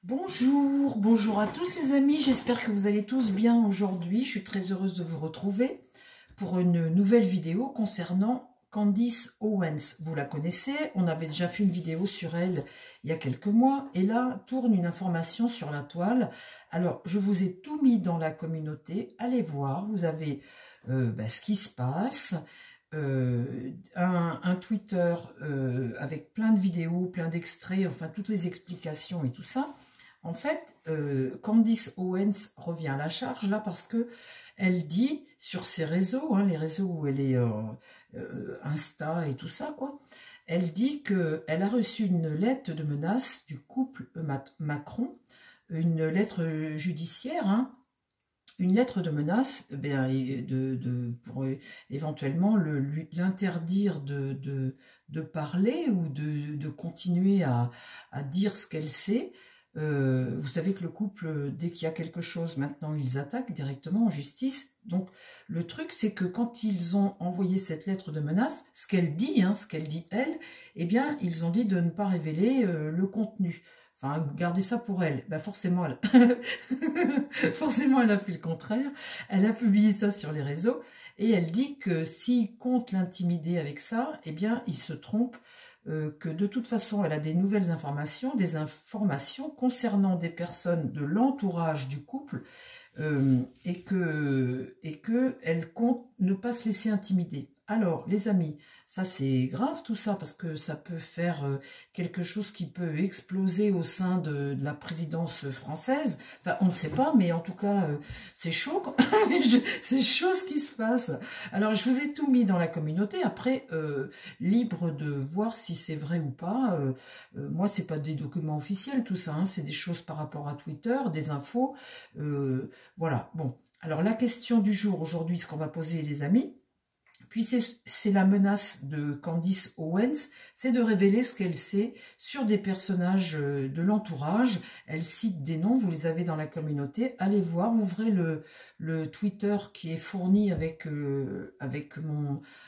Bonjour, bonjour à tous les amis, j'espère que vous allez tous bien aujourd'hui. Je suis très heureuse de vous retrouver pour une nouvelle vidéo concernant Candice Owens. Vous la connaissez, on avait déjà fait une vidéo sur elle il y a quelques mois et là tourne une information sur la toile. Alors je vous ai tout mis dans la communauté, allez voir, vous avez ce qui se passe. Un Twitter avec plein de vidéos, plein d'extraits, enfin toutes les explications et tout ça. En fait, Candice Owens revient à la charge là parce que elle dit sur ses réseaux, les réseaux où elle est Insta et tout ça, quoi, elle dit qu'elle a reçu une lettre de menace du couple Macron, une lettre judiciaire, une lettre de menace pour éventuellement l'interdire de parler ou de continuer à dire ce qu'elle sait. Vous savez que le couple, dès qu'il y a quelque chose, maintenant, ils attaquent directement en justice. Donc, le truc, c'est que quand ils ont envoyé cette lettre de menace, ce qu'elle dit elle, eh bien, ils ont dit de ne pas révéler le contenu. Enfin, garder ça pour elle. Ben forcément, forcément, elle a fait le contraire. Elle a publié ça sur les réseaux et elle dit que s'il compte l'intimider avec ça, eh bien, il se trompe. Que de toute façon, elle a des nouvelles informations, des informations concernant des personnes de l'entourage du couple et que elle compte ne pas se laisser intimider. Alors, les amis, ça c'est grave tout ça parce que ça peut faire quelque chose qui peut exploser au sein de la présidence française. Enfin, on ne sait pas, mais en tout cas, c'est chaud. C'est chaud ce qui se passe. Alors, je vous ai tout mis dans la communauté. Après, libre de voir si c'est vrai ou pas. Moi, c'est pas des documents officiels tout ça. C'est des choses par rapport à Twitter, des infos. Voilà. Bon. Alors, la question du jour aujourd'hui, ce qu'on va poser les amis. Puis c'est la menace de Candice Owens, c'est de révéler ce qu'elle sait sur des personnages de l'entourage. Elle cite des noms, vous les avez dans la communauté. Allez voir, ouvrez le Twitter qui est fourni avec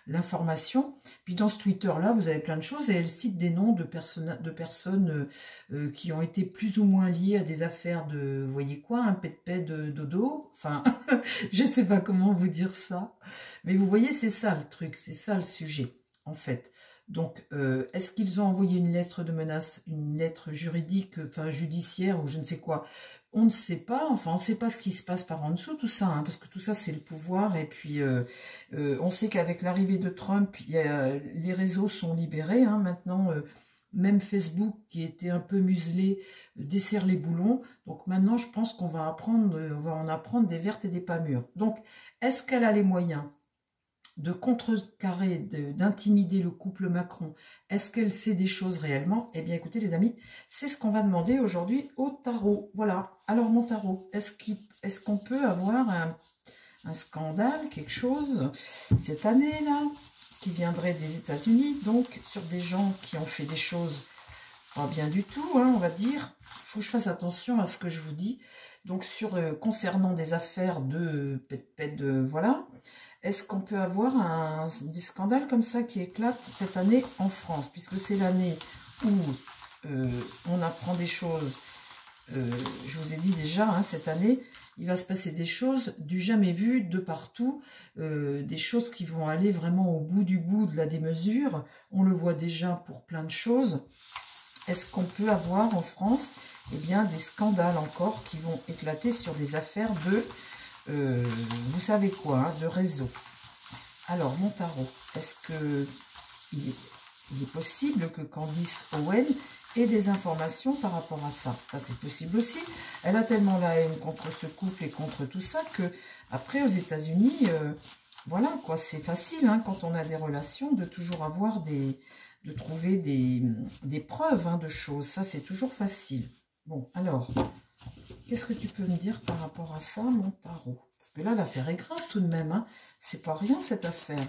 l'information. Puis dans ce Twitter-là, vous avez plein de choses et elle cite des noms de personnes qui ont été plus ou moins liées à des affaires de, vous voyez quoi, un pet de dodo. Enfin, je ne sais pas comment vous dire ça. Mais vous voyez, c'est ça le truc, c'est ça le sujet, en fait. Donc, est-ce qu'ils ont envoyé une lettre de menace, une lettre juridique, enfin judiciaire ou je ne sais quoi? On ne sait pas, enfin on ne sait pas ce qui se passe par en dessous, tout ça, parce que tout ça c'est le pouvoir. Et puis, on sait qu'avec l'arrivée de Trump, les réseaux sont libérés, maintenant... même Facebook, qui était un peu muselé, dessert les boulons. Donc maintenant, je pense qu'on va on va en apprendre des vertes et des pas mûres. Donc, est-ce qu'elle a les moyens de contrecarrer, d'intimider le couple Macron? Est-ce qu'elle sait des choses réellement? Eh bien, écoutez les amis, c'est ce qu'on va demander aujourd'hui au tarot. Voilà. Alors, mon tarot, est-ce qu'on peut avoir un scandale, quelque chose, cette année-là, qui viendrait des États-Unis, donc sur des gens qui ont fait des choses pas bien du tout, on va dire. Il faut que je fasse attention à ce que je vous dis. Donc, concernant des affaires de voilà. Est-ce qu'on peut avoir des scandales comme ça qui éclatent cette année en France, puisque c'est l'année où on apprend des choses. Je vous ai dit déjà, cette année, il va se passer des choses du jamais vu de partout, des choses qui vont aller vraiment au bout de la démesure. On le voit déjà pour plein de choses. Est-ce qu'on peut avoir en France des scandales encore qui vont éclater sur des affaires de, vous savez quoi, de réseau? Alors, mon tarot, est-ce qu'il est possible que Candice Owens ait des informations par rapport à ça? Ça, c'est possible aussi. Elle a tellement la haine contre ce couple et contre tout ça que, après, aux États-Unis, voilà, quoi, c'est facile, quand on a des relations, de toujours avoir de trouver des preuves de choses. Ça, c'est toujours facile. Bon, alors, qu'est-ce que tu peux me dire par rapport à ça, mon tarot? Parce que là, l'affaire est grave tout de même. C'est pas rien, cette affaire.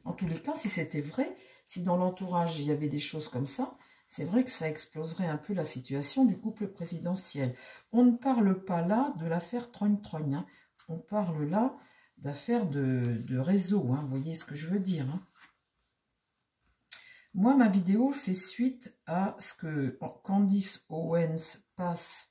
En tous les cas, si c'était vrai, si dans l'entourage, il y avait des choses comme ça, c'est vrai que ça exploserait un peu la situation du couple présidentiel. On ne parle pas là de l'affaire Trogne-Trogne. On parle là d'affaires de réseau. Vous voyez ce que je veux dire, Moi, ma vidéo fait suite à ce que Candice Owens passe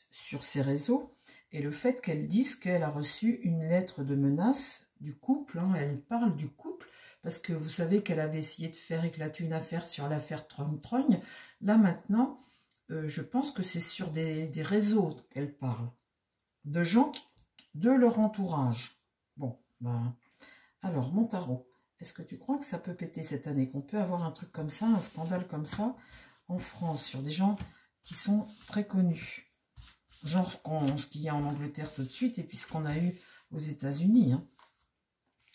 sur ses réseaux et le fait qu'elle dise qu'elle a reçu une lettre de menace du couple. Hein, elle parle du couple parce que vous savez qu'elle avait essayé de faire éclater une affaire sur l'affaire Trogne. Là, maintenant, je pense que c'est sur des réseaux qu'elle parle, de gens de leur entourage. Bon, ben, alors, mon tarot, est-ce que tu crois que ça peut péter cette année, qu'on peut avoir un truc comme ça, un scandale comme ça, en France, sur des gens qui sont très connus? Genre ce qu'il y a en Angleterre tout de suite, et puis ce qu'on a eu aux États-Unis. Hein.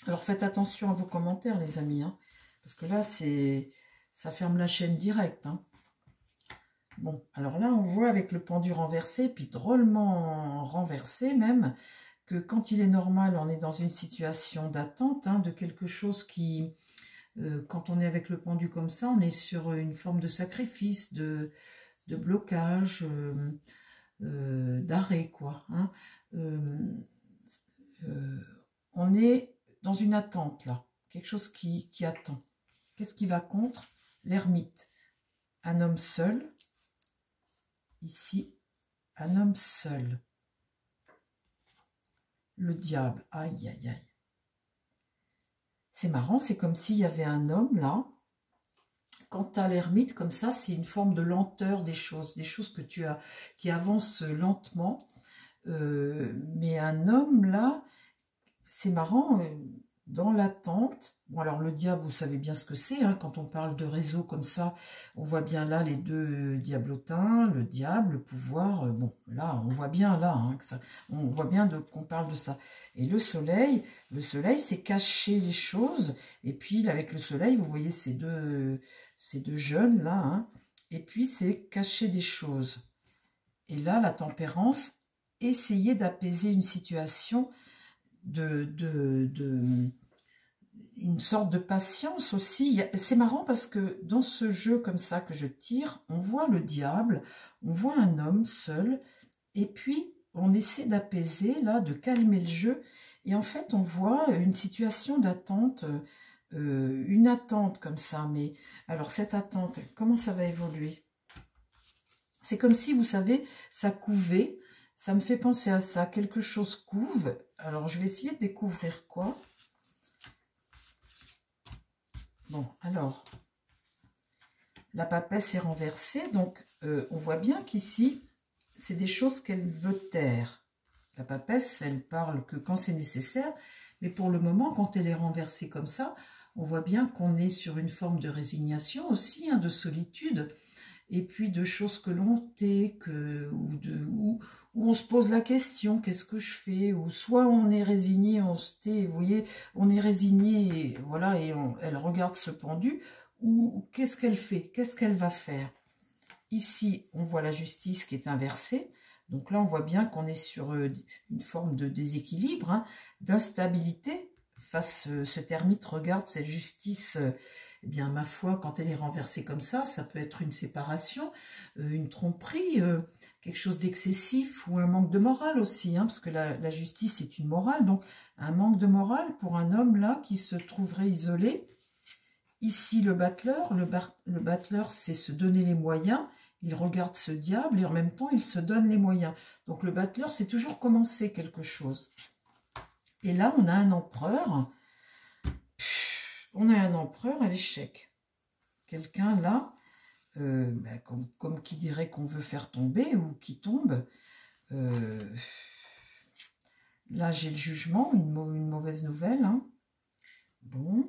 Alors, faites attention à vos commentaires, les amis, hein, parce que là, ça ferme la chaîne directe. Hein. Bon, alors là, on voit avec le pendu renversé, puis drôlement renversé même, que quand il est normal, on est dans une situation d'attente, hein, de quelque chose qui, quand on est avec le pendu comme ça, on est sur une forme de sacrifice, de blocage, d'arrêt, quoi. Hein. On est dans une attente, là, quelque chose qui attend. Qu'est-ce qui va contre? L'ermite, un homme seul, ici, un homme seul. Le diable, aïe, aïe, aïe. C'est marrant, c'est comme s'il y avait un homme là. Quant à l'ermite, comme ça, c'est une forme de lenteur des choses que tu as, qui avancent lentement. Mais un homme là, c'est marrant, dans l'attente. Bon, alors le diable, vous savez bien ce que c'est, hein, quand on parle de réseau comme ça, on voit bien là les deux diablotins, le diable, le pouvoir. Bon, là, on voit bien là, hein, on voit bien qu'on parle de ça. Et le soleil, c'est cacher les choses. Et puis, avec le soleil, vous voyez ces deux jeunes là, hein, et puis c'est cacher des choses. Et là, la tempérance, essayer d'apaiser une situation, une sorte de patience aussi. C'est marrant parce que dans ce jeu comme ça que je tire, on voit le diable, on voit un homme seul, et puis on essaie d'apaiser, là, de calmer le jeu, et en fait on voit une situation d'attente, une attente comme ça. Mais alors cette attente, comment ça va évoluer? C'est comme si, vous savez, ça couvait, ça me fait penser à ça, quelque chose couve. Alors je vais essayer de découvrir quoi. Bon, alors, la papesse est renversée, donc on voit bien qu'ici, c'est des choses qu'elle veut taire. La papesse, elle parle que quand c'est nécessaire, mais pour le moment, quand elle est renversée comme ça, on voit bien qu'on est sur une forme de résignation aussi, hein, de solitude, et puis de choses que l'on tait, où on se pose la question, qu'est-ce que je fais? Ou soit on est résigné, on se tait, vous voyez, on est résigné, et voilà, et elle regarde ce pendu, ou qu'est-ce qu'elle fait? Qu'est-ce qu'elle va faire? Ici, on voit la justice qui est inversée, donc là, on voit bien qu'on est sur une forme de déséquilibre, hein, d'instabilité. Face, ce termite regarde cette justice, eh bien, ma foi, quand elle est renversée comme ça peut être une séparation, une tromperie, quelque chose d'excessif ou un manque de morale aussi, hein, parce que la justice est une morale, donc un manque de morale pour un homme là qui se trouverait isolé. Ici, le battleur, le battleur, c'est se donner les moyens. Il regarde ce diable et en même temps, il se donne les moyens. Donc, le battleur, c'est toujours commencer quelque chose. Et là, on a un empereur. On a un empereur à l'échec. Quelqu'un là, comme qui dirait qu'on veut faire tomber ou qui tombe. Là, j'ai le jugement, une mauvaise nouvelle. Hein. Bon.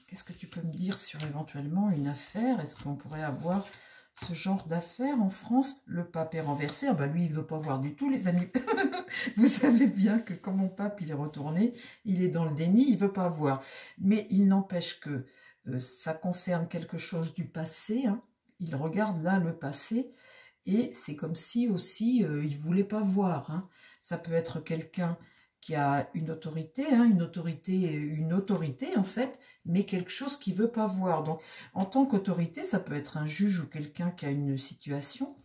Qu'est-ce que tu peux me dire sur éventuellement une affaire? Est-ce qu'on pourrait avoir ce genre d'affaires en France? Le pape est renversé. Ah bah lui, il ne veut pas voir du tout, les amis. Vous savez bien que quand mon pape il est retourné, il est dans le déni, il ne veut pas voir. Mais il n'empêche que ça concerne quelque chose du passé. Hein. Il regarde là le passé. Et c'est comme si aussi, il ne voulait pas voir. Hein. Ça peut être quelqu'un qui a une autorité, hein, une autorité en fait, mais quelque chose qu'il ne veut pas voir. Donc, en tant qu'autorité, ça peut être un juge ou quelqu'un qui a une situation,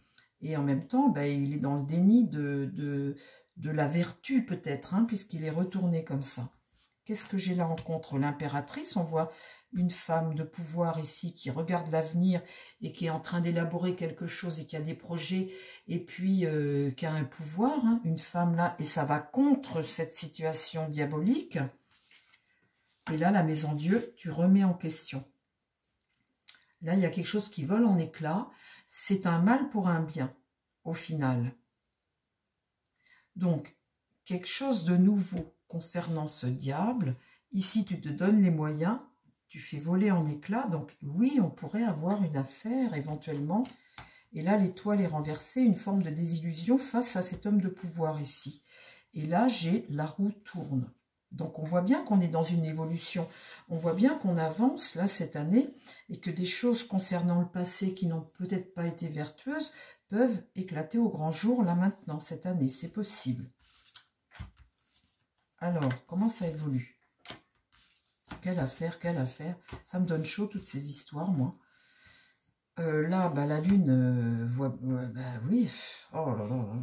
et en même temps, ben, il est dans le déni de la vertu peut-être, hein, puisqu'il est retourné comme ça. qu'est-ce que j'ai là en contre? L'impératrice, on voit une femme de pouvoir ici qui regarde l'avenir et qui est en train d'élaborer quelque chose et qui a des projets et puis qui a un pouvoir, hein, une femme là, et ça va contre cette situation diabolique. Et là, la maison Dieu, tu remets en question. Là, il y a quelque chose qui vole en éclats. C'est un mal pour un bien, au final. Donc, quelque chose de nouveau concernant ce diable. Ici, tu te donnes les moyens, tu fais voler en éclats. Donc, oui, on pourrait avoir une affaire, éventuellement. Et là, l'étoile est renversée, une forme de désillusion face à cet homme de pouvoir ici. Et là, j'ai la roue tourne. Donc, on voit bien qu'on est dans une évolution. On voit bien qu'on avance, là, cette année, et que des choses concernant le passé qui n'ont peut-être pas été vertueuses peuvent éclater au grand jour, là, maintenant, cette année. C'est possible. Alors, comment ça évolue? Quelle affaire, quelle affaire. Ça me donne chaud, toutes ces histoires, moi. Là, bah, la lune voit... bah, oui, oh là là là.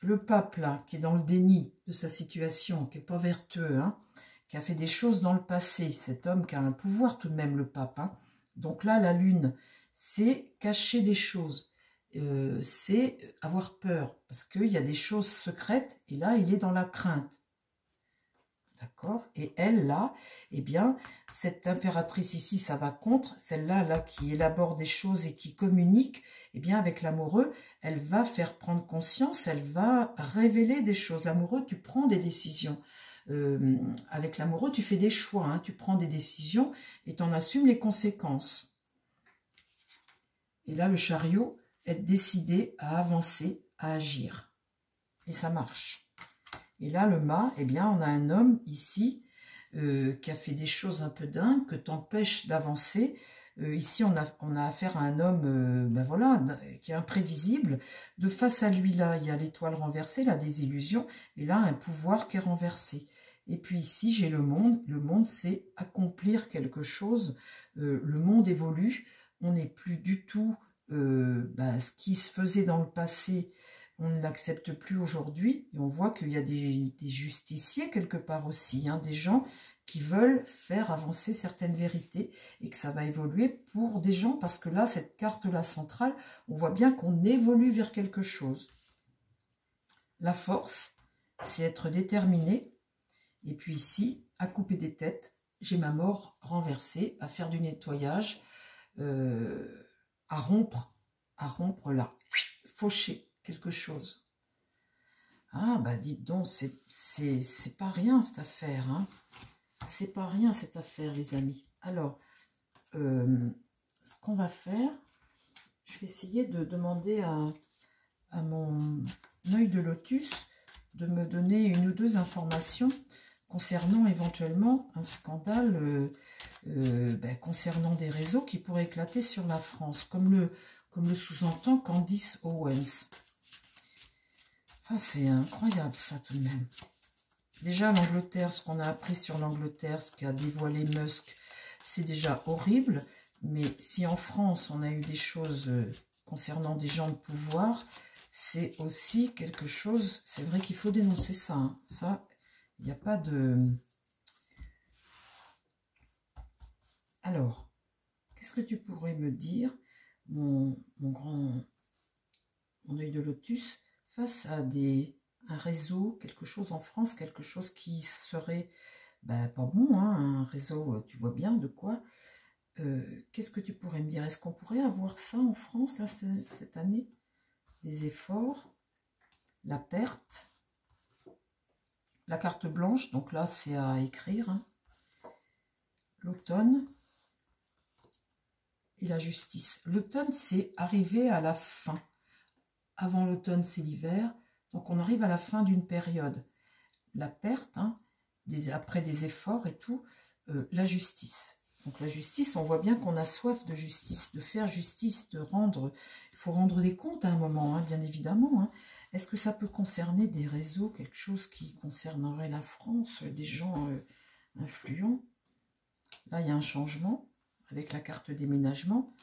Le pape, là, qui est dans le déni de sa situation, qui n'est pas vertueux, hein, qui a fait des choses dans le passé, cet homme qui a un pouvoir tout de même, le pape. Hein. Donc là, la lune, c'est cacher des choses, c'est avoir peur, parce qu'il y a des choses secrètes, et là, il est dans la crainte. D'accord? Et elle, là, eh bien, cette impératrice ici, ça va contre. Celle-là, là, qui élabore des choses et qui communique, eh bien, avec l'amoureux, elle va faire prendre conscience, elle va révéler des choses. L'amoureux, tu prends des décisions. Avec l'amoureux, tu fais des choix, hein, tu prends des décisions et tu en assumes les conséquences. Et là, le chariot est décidé à avancer, à agir. Et ça marche. Et là, le mât, eh bien, on a un homme ici qui a fait des choses un peu dingues, que t'empêche d'avancer. Ici, on a affaire à un homme ben voilà, qui est imprévisible. De face à lui, là, il y a l'étoile renversée, la désillusion, et là, un pouvoir qui est renversé. Et puis ici, j'ai le monde. Le monde, c'est accomplir quelque chose. Le monde évolue. On n'est plus du tout ben, ce qui se faisait dans le passé. On ne l'accepte plus aujourd'hui. Et on voit qu'il y a des justiciers quelque part aussi, hein, des gens qui veulent faire avancer certaines vérités et que ça va évoluer pour des gens, parce que là, cette carte-là centrale, on voit bien qu'on évolue vers quelque chose. La force, c'est être déterminé. Et puis ici, à couper des têtes, j'ai ma mort renversée, à faire du nettoyage, à rompre là, faucher quelque chose. Ah, bah dites donc, c'est pas rien cette affaire, hein. C'est pas rien cette affaire, les amis. Alors, ce qu'on va faire, je vais essayer de demander à mon œil de lotus de me donner une ou deux informations concernant éventuellement un scandale ben, concernant des réseaux qui pourraient éclater sur la France, comme le sous-entend Candice Owens. Ah, c'est incroyable ça tout de même. Déjà l'Angleterre, ce qu'on a appris sur l'Angleterre, ce qu'a dévoilé Musk, c'est déjà horrible. Mais si en France on a eu des choses concernant des gens de pouvoir, c'est aussi quelque chose, c'est vrai qu'il faut dénoncer ça. Hein. Ça, il n'y a pas de... Alors, qu'est-ce que tu pourrais me dire, mon œil de lotus, face à un réseau, quelque chose en France, quelque chose qui serait ben, pas bon, hein, un réseau, tu vois bien de quoi. Qu'est-ce que tu pourrais me dire? Est-ce qu'on pourrait avoir ça en France, là, cette année? Des efforts, la perte, la carte blanche, donc là, c'est à écrire, hein. L'automne et la justice. L'automne, c'est arriver à la fin. Avant l'automne, c'est l'hiver. Donc, on arrive à la fin d'une période. La perte, hein, après des efforts et tout, la justice. Donc, la justice, on voit bien qu'on a soif de justice, de faire justice, de rendre... Il faut rendre des comptes à un moment, hein, bien évidemment. Hein. Est-ce que ça peut concerner des réseaux, quelque chose qui concernerait la France, des gens influents? Là, il y a un changement avec la carte déménagement,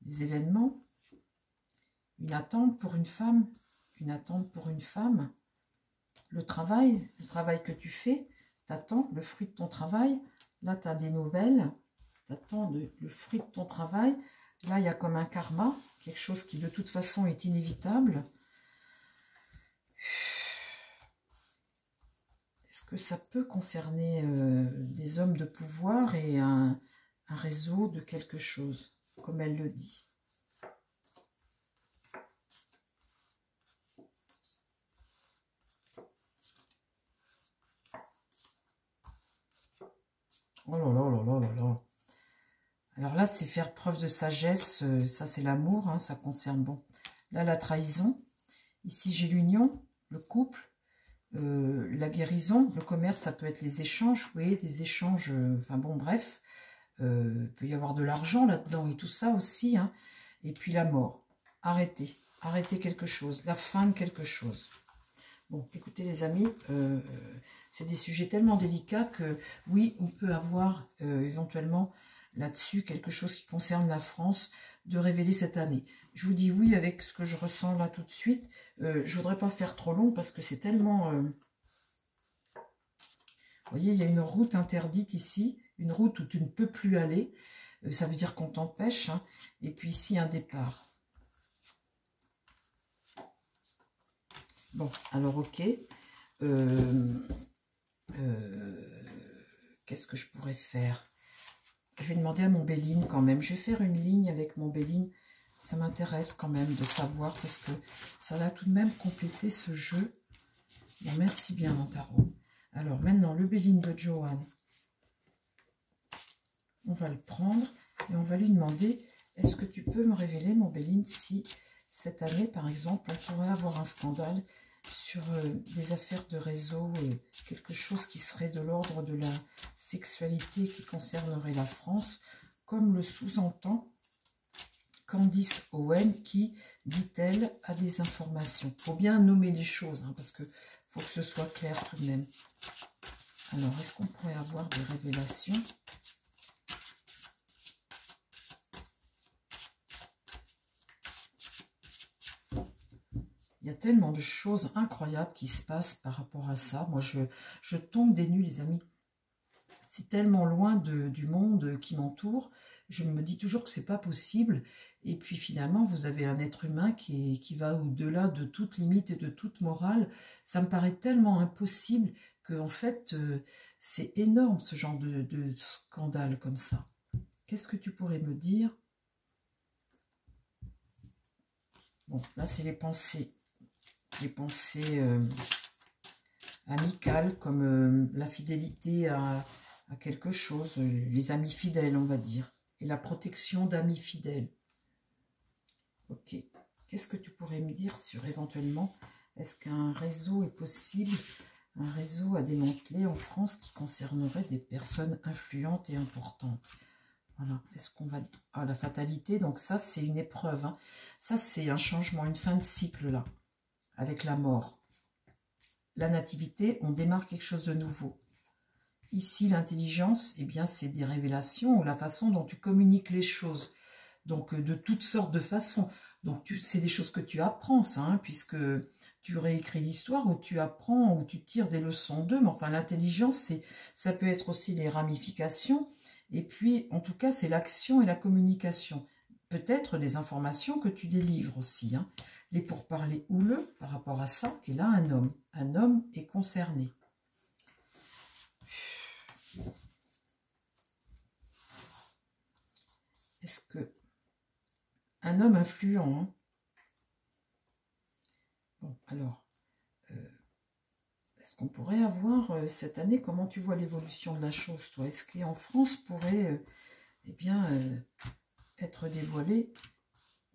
des événements. Une attente pour une femme, une attente pour une femme. Le travail que tu fais, T'attends le fruit de ton travail. Là, tu as des nouvelles. T'attends le fruit de ton travail. Là, il y a comme un karma, quelque chose qui de toute façon est inévitable. Est-ce que ça peut concerner des hommes de pouvoir et un réseau de quelque chose, comme elle le dit? Oh là là là là là là. Alors là, c'est faire preuve de sagesse. Ça, c'est l'amour. Hein, ça concerne, bon, là, la trahison. Ici, j'ai l'union, le couple, la guérison. Le commerce, ça peut être les échanges. Vous voyez, des échanges. Enfin bon, bref. Il peut y avoir de l'argent là-dedans et tout ça aussi. Hein. Et puis la mort. Arrêtez. Arrêtez quelque chose. La fin de quelque chose. Bon, écoutez les amis, c'est des sujets tellement délicats que oui, on peut avoir éventuellement là-dessus quelque chose qui concerne la France de révéler cette année. Je vous dis oui avec ce que je ressens là tout de suite. Je voudrais pas faire trop long parce que c'est tellement... vous voyez, il y a une route interdite ici, une route où tu ne peux plus aller. Ça veut dire qu'on t'empêche. Hein. Et puis ici, un départ. Bon, alors ok. Qu'est-ce que je pourrais faire? Je vais demander à mon Béline quand même. Je vais faire une ligne avec mon Béline. Ça m'intéresse quand même de savoir parce que ça va tout de même compléter ce jeu. Bon, merci bien mon tarot. Alors maintenant, le Béline de Joanne. On va le prendre et on va lui demander, est-ce que tu peux me révéler mon Béline si cette année, par exemple, on pourrait avoir un scandale sur des affaires de réseau, quelque chose qui serait de l'ordre de la sexualité qui concernerait la France, comme le sous-entend Candice Owen qui, dit-elle, a des informations. Il faut bien nommer les choses, hein, parce que faut que ce soit clair tout de même. Alors, est-ce qu'on pourrait avoir des révélations ? Il y a tellement de choses incroyables qui se passent par rapport à ça. Moi, je tombe des nues, les amis. C'est tellement loin du monde qui m'entoure. Je me dis toujours que c'est pas possible. Et puis finalement, vous avez un être humain qui va au-delà de toute limite et de toute morale. Ça me paraît tellement impossible que, en fait, c'est énorme ce genre de scandale comme ça. Qu'est-ce que tu pourrais me dire? Bon, là, c'est les pensées. Les pensées amicales, comme la fidélité à quelque chose, les amis fidèles, on va dire, et la protection d'amis fidèles. Ok. Qu'est-ce que tu pourrais me dire sur éventuellement, est-ce qu'un réseau est possible, un réseau à démanteler en France qui concernerait des personnes influentes et importantes? Voilà, est-ce qu'on va... Ah, la fatalité, donc ça, c'est une épreuve. Hein. Ça, c'est un changement, une fin de cycle, là, avec la mort. La nativité, on démarre quelque chose de nouveau. Ici, l'intelligence, eh bien, c'est des révélations ou la façon dont tu communiques les choses. Donc, de toutes sortes de façons. Donc, c'est des choses que tu apprends, ça, hein, puisque tu réécris l'histoire ou tu apprends ou tu tires des leçons d'eux. Mais enfin, l'intelligence, ça peut être aussi les ramifications. Et puis, en tout cas, c'est l'action et la communication. Peut-être des informations que tu délivres aussi. Hein. Les pourparlers houleux par rapport à ça. Et là, un homme. Un homme est concerné. Est-ce que... Un homme influent. Hein. Bon, alors... est-ce qu'on pourrait avoir cette année, comment tu vois l'évolution de la chose, toi? Est-ce qu'en France pourrait eh bien, être dévoilé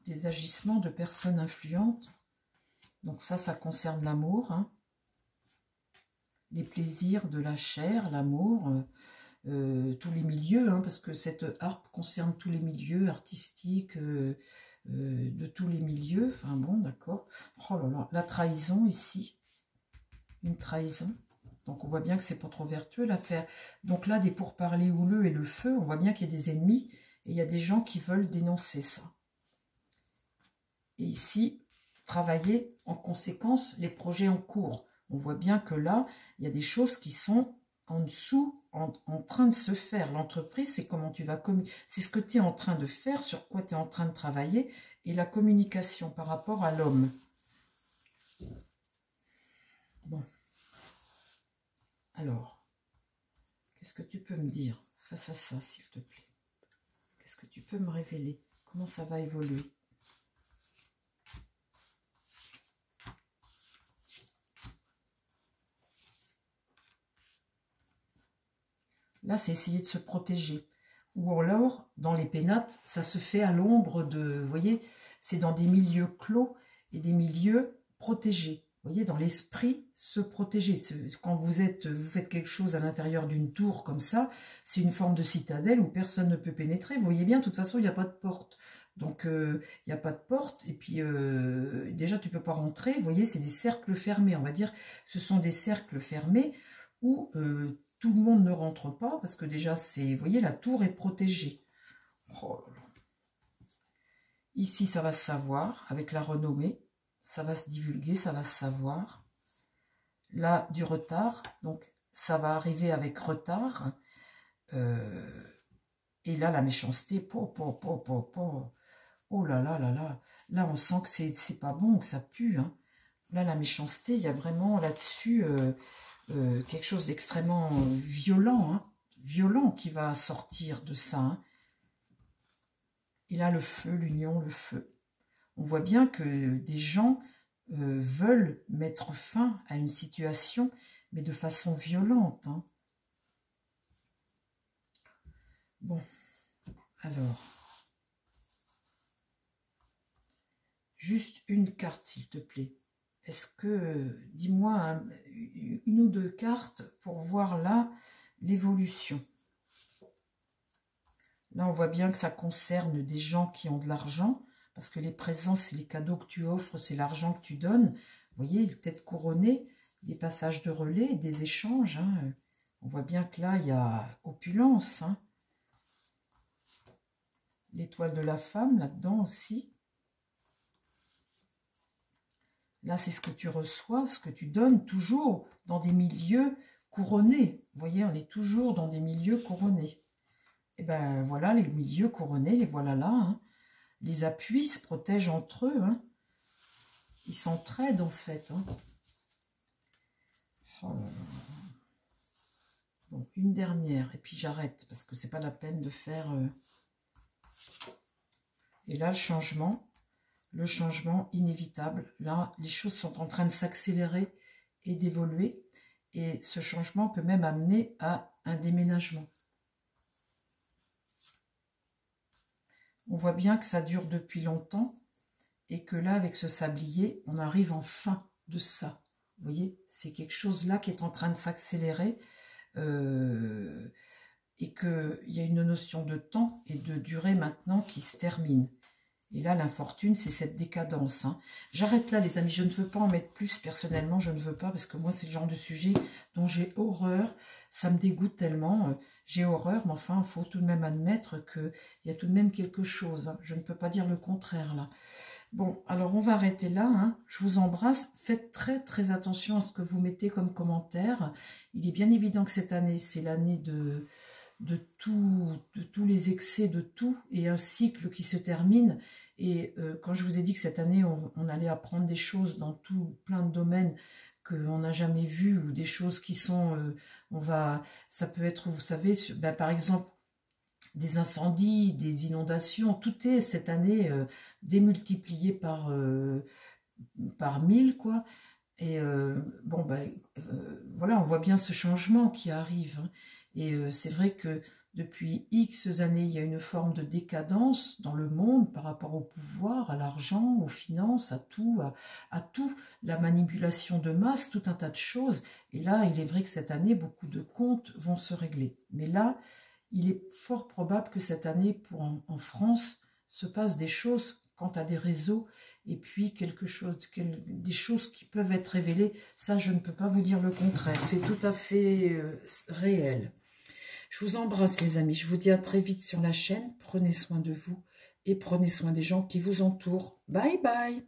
des agissements de personnes influentes? Donc ça concerne l'amour, hein, les plaisirs de la chair, l'amour, tous les milieux, hein, parce que cette harpe concerne tous les milieux artistiques, de tous les milieux. Enfin bon, d'accord. Oh là là, la trahison ici. Une trahison. Donc on voit bien que c'est pas trop vertueux l'affaire. Donc là, des pourparlers houleux et le feu, on voit bien qu'il y a des ennemis et il y a des gens qui veulent dénoncer ça. Et ici, travailler en conséquence les projets en cours. On voit bien que là, il y a des choses qui sont en dessous, en train de se faire. L'entreprise, c'est comment tu vas communiquer. C'est ce que tu es en train de faire, sur quoi tu es en train de travailler, et la communication par rapport à l'homme. Bon. Alors, qu'est-ce que tu peux me dire face à ça, s'il te plaît? Qu'est-ce que tu peux me révéler? Comment ça va évoluer? Là, c'est essayer de se protéger. Ou alors, dans les pénates, ça se fait à l'ombre de... Vous voyez, c'est dans des milieux clos et des milieux protégés. Vous voyez, dans l'esprit, se protéger. Quand vous faites quelque chose à l'intérieur d'une tour comme ça, c'est une forme de citadelle où personne ne peut pénétrer. Vous voyez bien, de toute façon, il n'y a pas de porte. Donc, il n'y a pas de porte. Et puis, déjà, tu ne peux pas rentrer. Vous voyez, c'est des cercles fermés. On va dire, ce sont des cercles fermés où... tout le monde ne rentre pas, parce que déjà, vous voyez, la tour est protégée. Oh là là. Ici, ça va se savoir, avec la renommée. Ça va se divulguer, ça va se savoir. Là, du retard. Donc, ça va arriver avec retard. Et là, la méchanceté. Oh là là là là. Là, on sent que c'est pas bon, que ça pue. Hein. Là, la méchanceté, il y a vraiment là-dessus... quelque chose d'extrêmement violent, hein, violent qui va sortir de ça. Hein. Et là, le feu, l'union, le feu. On voit bien que des gens veulent mettre fin à une situation, mais de façon violente. Hein. Bon, alors, juste une carte, s'il te plaît. Est-ce que, dis-moi, une ou deux cartes pour voir là l'évolution. Là, on voit bien que ça concerne des gens qui ont de l'argent, parce que les présents, c'est les cadeaux que tu offres, c'est l'argent que tu donnes. Vous voyez, il est peut-être couronné, des passages de relais, des échanges. Hein. On voit bien que là, il y a opulence. Hein. L'étoile de la femme, là-dedans aussi. Là, c'est ce que tu reçois, ce que tu donnes, toujours dans des milieux couronnés. Vous voyez, on est toujours dans des milieux couronnés. Et bien, voilà, les milieux couronnés, les voilà là. Hein. Les appuis se protègent entre eux. Hein. Ils s'entraident, en fait. Hein. Oh là là. Bon, une dernière, et puis j'arrête, parce que c'est pas la peine de faire... Et là, le changement inévitable. Là, les choses sont en train de s'accélérer et d'évoluer. Et ce changement peut même amener à un déménagement. On voit bien que ça dure depuis longtemps et que là, avec ce sablier, on arrive en fin de ça. Vous voyez, c'est quelque chose là qui est en train de s'accélérer et qu'il y a une notion de temps et de durée maintenant qui se termine. Et là, l'infortune, c'est cette décadence. Hein. J'arrête là, les amis. Je ne veux pas en mettre plus. Personnellement, je ne veux pas. Parce que moi, c'est le genre de sujet dont j'ai horreur. Ça me dégoûte tellement. J'ai horreur. Mais enfin, il faut tout de même admettre qu'il y a tout de même quelque chose. Hein. Je ne peux pas dire le contraire, là. Bon, alors, on va arrêter là. Hein. Je vous embrasse. Faites très, très attention à ce que vous mettez comme commentaire. Il est bien évident que cette année, c'est l'année de tous les excès de tout et un cycle qui se termine. Et quand je vous ai dit que cette année, on allait apprendre des choses dans plein de domaines qu'on n'a jamais vu ou des choses qui sont... ça peut être, vous savez, ben, par exemple, des incendies, des inondations, tout est cette année démultiplié par 1000, quoi. Et bon, ben, voilà, on voit bien ce changement qui arrive. Hein. Et c'est vrai que depuis X années, il y a une forme de décadence dans le monde par rapport au pouvoir, à l'argent, aux finances, à tout, la manipulation de masse, tout un tas de choses. Et là, il est vrai que cette année, beaucoup de comptes vont se régler. Mais là, il est fort probable que cette année, en France, se passe des choses quant à des réseaux, et puis des choses qui peuvent être révélées. Ça, je ne peux pas vous dire le contraire. C'est tout à fait réel. Je vous embrasse, les amis. Je vous dis à très vite sur la chaîne. Prenez soin de vous et prenez soin des gens qui vous entourent. Bye bye.